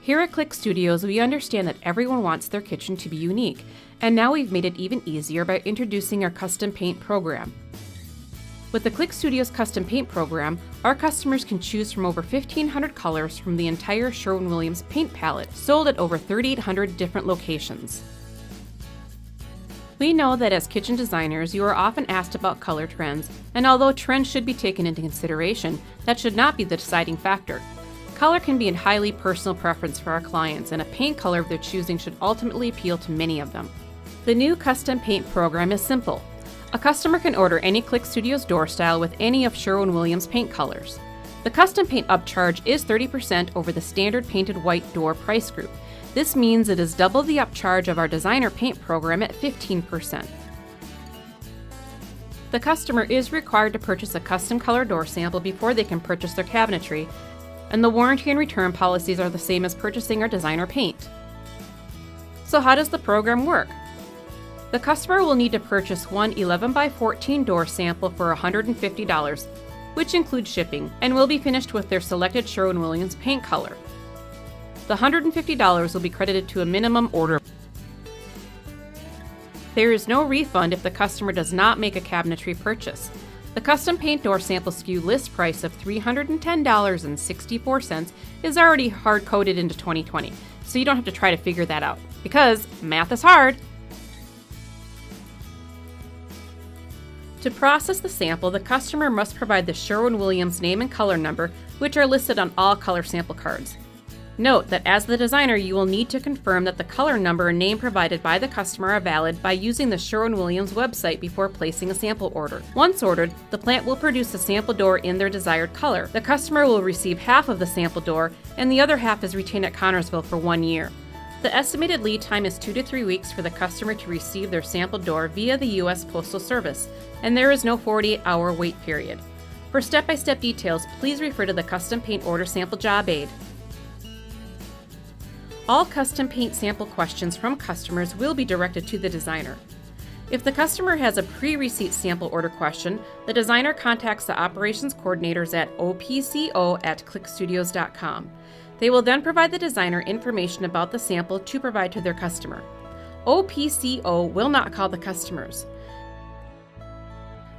Here at Click Studios, we understand that everyone wants their kitchen to be unique, and now we've made it even easier by introducing our custom paint program. With the Click Studios Custom Paint program, our customers can choose from over 1,500 colors from the entire Sherwin-Williams paint palette, sold at over 3,800 different locations. We know that as kitchen designers, you are often asked about color trends, and although trends should be taken into consideration, that should not be the deciding factor. Color can be a highly personal preference for our clients, and a paint color of their choosing should ultimately appeal to many of them. The new custom paint program is simple. A customer can order any Click Studios door style with any of Sherwin-Williams paint colors. The custom paint upcharge is 30% over the standard painted white door price group. This means it is double the upcharge of our designer paint program at 15%. The customer is required to purchase a custom color door sample before they can purchase their cabinetry, and the warranty and return policies are the same as purchasing our designer paint. So how does the program work? The customer will need to purchase one 11x14 door sample for $150, which includes shipping, and will be finished with their selected Sherwin-Williams paint color. The $150 will be credited to a minimum order. There is no refund if the customer does not make a cabinetry purchase. The custom paint door sample SKU list price of $310.64 is already hard-coded into 2020, so you don't have to try to figure that out, because math is hard. To process the sample, the customer must provide the Sherwin-Williams name and color number, which are listed on all color sample cards. Note that as the designer, you will need to confirm that the color number and name provided by the customer are valid by using the Sherwin-Williams website before placing a sample order. Once ordered, the plant will produce a sample door in their desired color. The customer will receive half of the sample door, and the other half is retained at Connersville for 1 year. The estimated lead time is 2 to 3 weeks for the customer to receive their sample door via the U.S. Postal Service, and there is no 48-hour wait period. For step-by-step details, please refer to the Custom Paint Order Sample Job Aid. All custom paint sample questions from customers will be directed to the designer. If the customer has a pre-receipt sample order question, the designer contacts the operations coordinators at opco@clickstudios.com. They will then provide the designer information about the sample to provide to their customer. OPCO will not call the customers.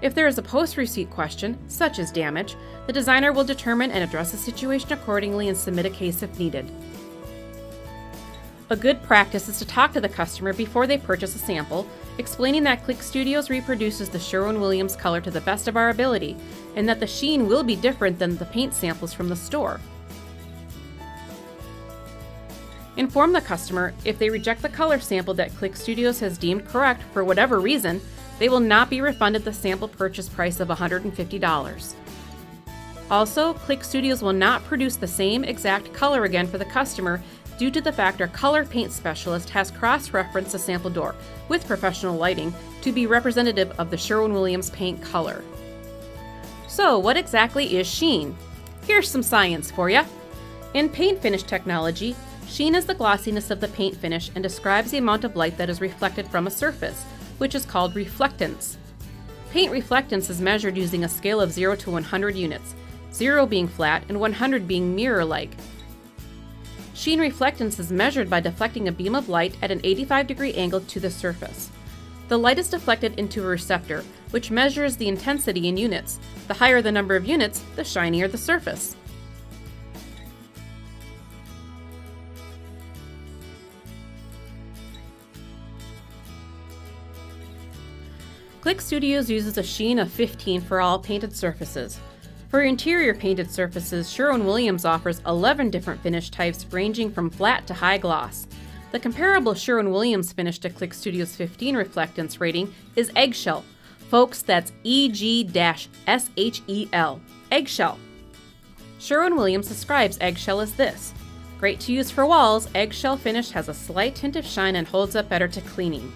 If there is a post-receipt question, such as damage, the designer will determine and address the situation accordingly and submit a case if needed. A good practice is to talk to the customer before they purchase a sample, explaining that Click Studios reproduces the Sherwin-Williams color to the best of our ability, and that the sheen will be different than the paint samples from the store. Inform the customer if they reject the color sample that Click Studios has deemed correct for whatever reason, they will not be refunded the sample purchase price of $150. Also, Click Studios will not produce the same exact color again for the customer due to the fact our color paint specialist has cross-referenced the sample door with professional lighting to be representative of the Sherwin-Williams paint color. So, what exactly is sheen? Here's some science for you. In paint finish technology, sheen is the glossiness of the paint finish and describes the amount of light that is reflected from a surface, which is called reflectance. Paint reflectance is measured using a scale of 0 to 100 units, 0 being flat and 100 being mirror-like. Sheen reflectance is measured by deflecting a beam of light at an 85-degree angle to the surface. The light is deflected into a receptor, which measures the intensity in units. The higher the number of units, the shinier the surface. Click Studios uses a sheen of 15 for all painted surfaces. For interior painted surfaces, Sherwin-Williams offers 11 different finish types ranging from flat to high gloss. The comparable Sherwin-Williams finish to Click Studios' 15 reflectance rating is eggshell. Folks, that's EG-SHEL, eggshell. Sherwin-Williams describes eggshell as this: great to use for walls, eggshell finish has a slight hint of shine and holds up better to cleaning.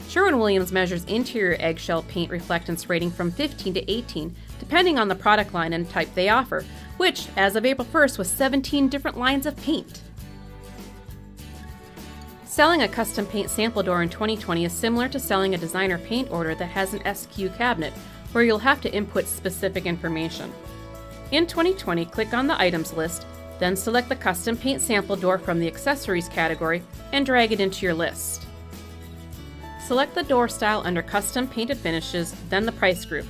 Sherwin-Williams measures interior eggshell paint reflectance rating from 15 to 18, depending on the product line and type they offer, which, as of April 1st, was 17 different lines of paint. Selling a custom paint sample door in 2020 is similar to selling a designer paint order that has an SKU cabinet, where you'll have to input specific information. In 2020, click on the items list, Then select the custom paint sample door from the accessories category and drag it into your list. Select the door style under custom painted finishes, then the price group.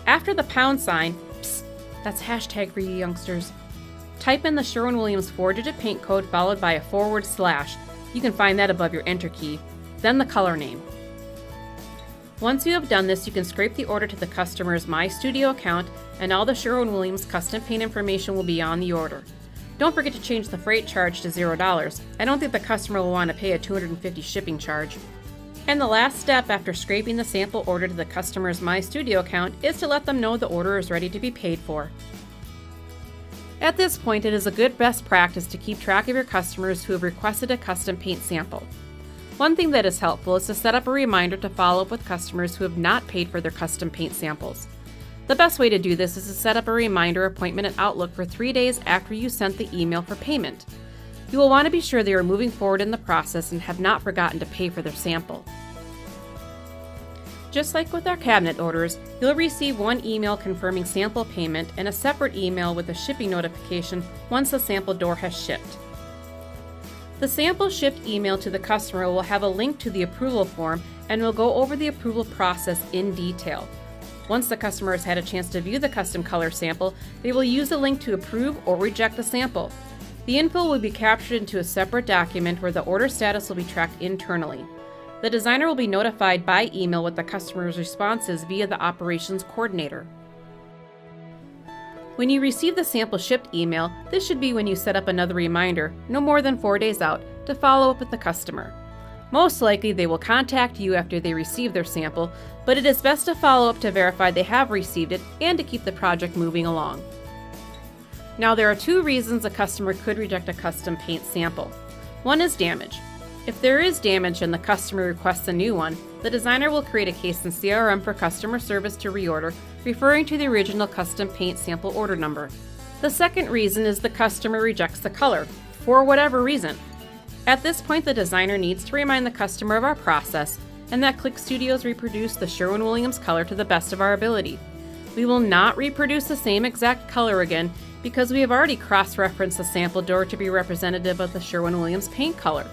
After the pound sign, psst, that's hashtag for you youngsters, type in the Sherwin-Williams 4-digit paint code followed by a /. You can find that above your enter key, then the color name. Once you have done this, you can scrape the order to the customer's My Studio account and all the Sherwin-Williams custom paint information will be on the order. Don't forget to change the freight charge to $0. I don't think the customer will want to pay a $250 shipping charge. And the last step after scraping the sample order to the customer's My Studio account is to let them know the order is ready to be paid for. At this point, it is a good best practice to keep track of your customers who have requested a custom paint sample. One thing that is helpful is to set up a reminder to follow up with customers who have not paid for their custom paint samples. The best way to do this is to set up a reminder appointment in Outlook for 3 days after you sent the email for payment. You will want to be sure they are moving forward in the process and have not forgotten to pay for their sample. Just like with our cabinet orders, you'll receive one email confirming sample payment and a separate email with a shipping notification once the sample door has shipped. The sample shipped email to the customer will have a link to the approval form and will go over the approval process in detail. Once the customer has had a chance to view the custom color sample, they will use the link to approve or reject the sample. The info will be captured into a separate document where the order status will be tracked internally. The designer will be notified by email with the customer's responses via the operations coordinator. When you receive the sample shipped email, this should be when you set up another reminder, no more than 4 days out, to follow up with the customer. Most likely they will contact you after they receive their sample, but it is best to follow up to verify they have received it and to keep the project moving along. Now, there are 2 reasons a customer could reject a custom paint sample. One is damage. If there is damage and the customer requests a new one, the designer will create a case in CRM for customer service to reorder, referring to the original custom paint sample order number. The second reason is the customer rejects the color, for whatever reason. At this point, the designer needs to remind the customer of our process and that Click Studios reproduce the Sherwin-Williams color to the best of our ability. We will not reproduce the same exact color again because we have already cross-referenced the sample door to be representative of the Sherwin-Williams paint color.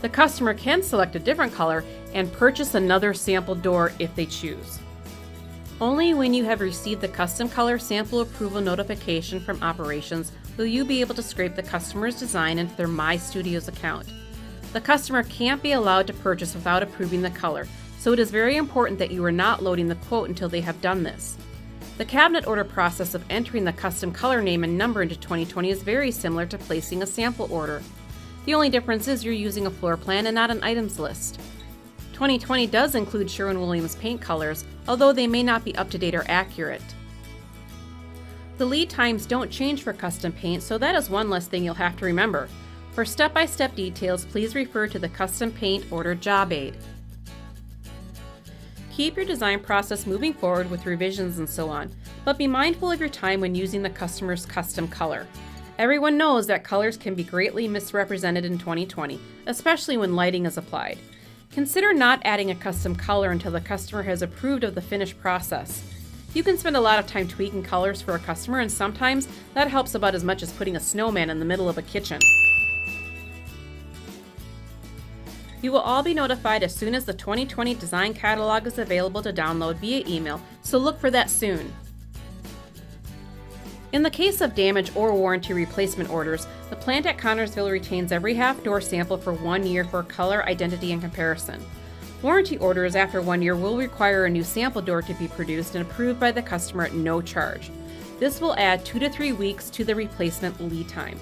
The customer can select a different color and purchase another sample door if they choose. Only when you have received the custom color sample approval notification from operations will you be able to scrape the customer's design into their My Studios account. The customer can't be allowed to purchase without approving the color, so it is very important that you are not loading the quote until they have done this. The cabinet order process of entering the custom color name and number into 2020 is very similar to placing a sample order. The only difference is you're using a floor plan and not an items list. 2020 does include Sherwin-Williams paint colors, although they may not be up-to-date or accurate. The lead times don't change for custom paint, so that is one less thing you'll have to remember. For step-by-step details, please refer to the Custom Paint Order Job Aid. Keep your design process moving forward with revisions and so on, but be mindful of your time when using the customer's custom color. Everyone knows that colors can be greatly misrepresented in 2020, especially when lighting is applied. Consider not adding a custom color until the customer has approved of the finished process. You can spend a lot of time tweaking colors for a customer, and sometimes that helps about as much as putting a snowman in the middle of a kitchen. You will all be notified as soon as the 2020 design catalog is available to download via email, so look for that soon. In the case of damage or warranty replacement orders, the plant at Connersville retains every half door sample for 1 year for color, identity, and comparison. Warranty orders after 1 year will require a new sample door to be produced and approved by the customer at no charge. This will add 2 to 3 weeks to the replacement lead time.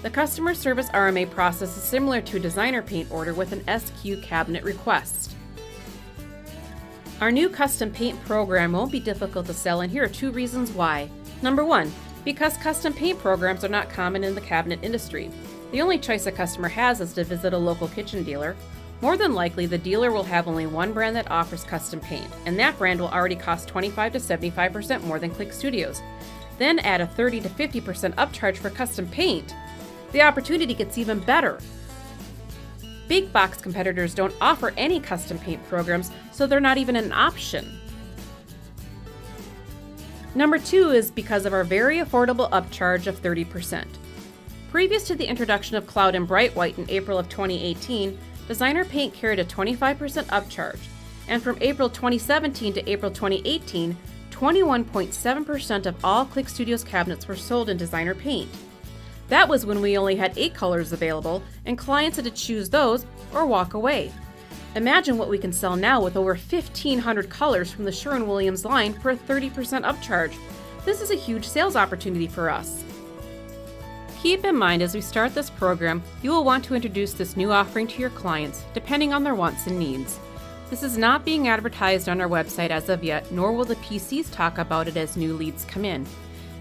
The customer service RMA process is similar to a designer paint order with an SQ cabinet request. Our new custom paint program won't be difficult to sell, and here are 2 reasons why. Number 1, because custom paint programs are not common in the cabinet industry. The only choice a customer has is to visit a local kitchen dealer. More than likely, the dealer will have only one brand that offers custom paint, and that brand will already cost 25 to 75% more than Click Studios. Then add a 30 to 50% upcharge for custom paint. The opportunity gets even better. Big box competitors don't offer any custom paint programs, so they're not even an option. Number 2 is because of our very affordable upcharge of 30%. Previous to the introduction of Cloud and Bright White in April of 2018, Designer Paint carried a 25% upcharge, and from April 2017 to April 2018, 21.7% of all Click Studios cabinets were sold in Designer Paint. That was when we only had 8 colors available, and clients had to choose those or walk away. Imagine what we can sell now with over 1,500 colors from the Sherwin-Williams line for a 30% upcharge. This is a huge sales opportunity for us. Keep in mind, as we start this program, you will want to introduce this new offering to your clients, depending on their wants and needs. This is not being advertised on our website as of yet, nor will the PCs talk about it as new leads come in.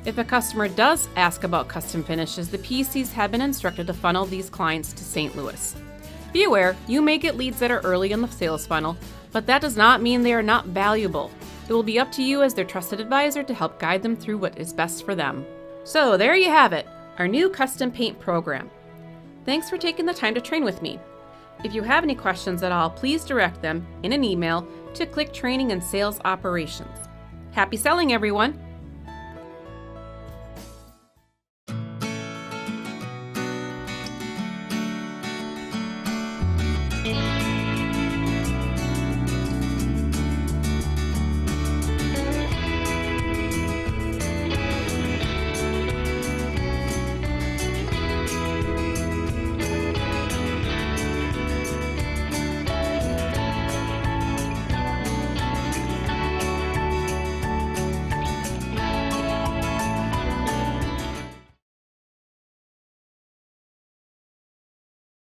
If a customer does ask about custom finishes, the PCs have been instructed to funnel these clients to St. Louis. Be aware, you may get leads that are early in the sales funnel, but that does not mean they are not valuable. It will be up to you as their trusted advisor to help guide them through what is best for them. So there you have it, our new custom paint program. Thanks for taking the time to train with me. If you have any questions at all, please direct them in an email to Click Training and Sales Operations. Happy selling, everyone!